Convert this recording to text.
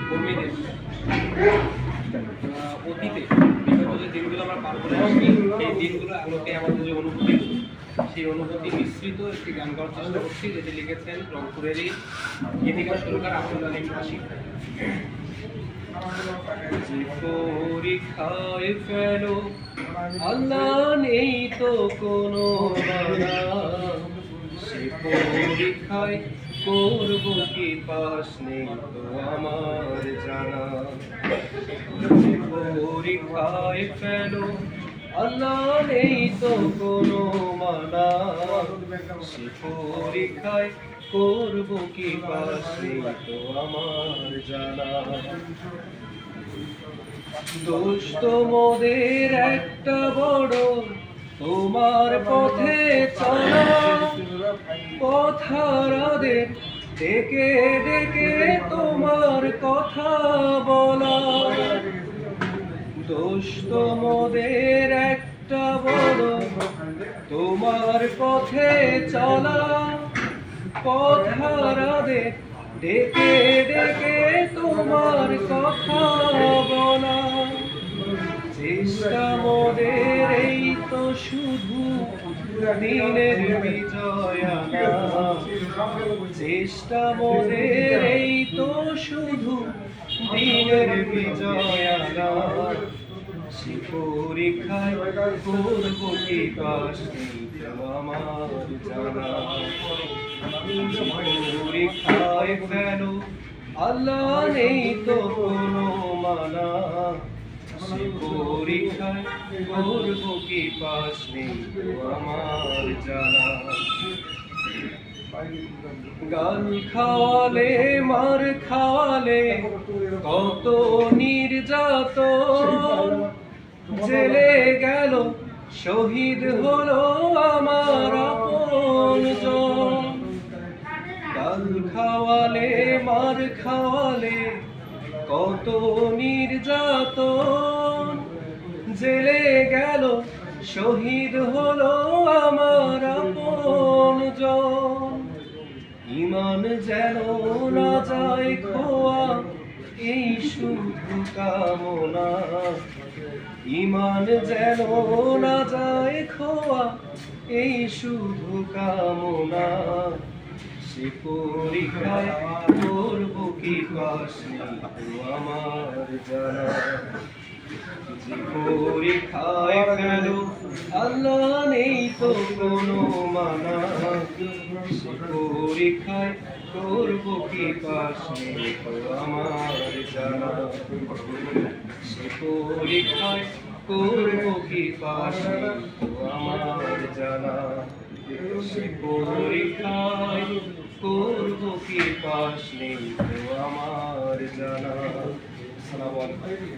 কর্মীদের অতীতে বিগত যে দিনগুলো আমরা পার করে আসছি, এই দিনগুলো আলোকে আমাদের যে অনুভূতি, সেই অনুভূতি মিশ্রিত একটি গান গাওয়ার চেষ্টা করছি, যেটি লিখেছেন রংপুরেরই গীতিকার সুরকার আব্দুল আলিম আশিক। পরীক্ষায় ফেলো আল্লাহ নেই তো কোনো বাধা, সে পরীক্ষায় করব কি পাস নেই তো আমার জানা। পরীক্ষায় ফেলো আল্লাহ নেই তো কোনো মানা, সে পরীক্ষায় করব কি পাস নেই তো আমার জানা। দোষ তোমাদের একটা বড়, তোমার পথে চলা, পথারাদের ডেকে ডেকে তোমার কথা বলা। দোষ তোমাদের একটা বড়, তোমার পথে চলা, পথারাদের ডেকে ডেকে তোমার কথা বলা। চেষ্টা মোদের এই তো শুধু দিনের বিজয় আনা, চেষ্টা মোদের এই তো শুধু দিনের বিজয় আনা। সে পরীক্ষায় করব কি পাস নেই তো আমার জানা। পরীক্ষায় ফেলো আল্লাহ নেই তো কোনো মানা, সে পরীক্ষায় করব কি পাস নেই তো আমার জানা। গান খাওয়ালে মার খাওয়ালে কত নির্যাতন, জেলে গেল শহীদ হলো আমার আপনজন। গান খাওয়ালে মার খাওয়ালে কত নির্যাতন, জেলে গেল শহীদ হলো আমার আপনজন। ইমান যেন না যায় খোয়া এই শুধু কামনা, ইমান যেন না যায় খোয়া এই শুধু কামনা। সে পরীক্ষায় করব কি পাস নেই তো আমার জানা। যে পরীক্ষায় ফেলো আল্লাহ নেই তো কোনো মানা, সে পরীক্ষায় করব কি পাস নেই তো আমার জানা। সে পরীক্ষায় করব কি পাস নেই তো আমার জানা। সে পরীক্ষায় করব কি পাস নেই তো আমার জানা। আসসালামু আলাইকুম।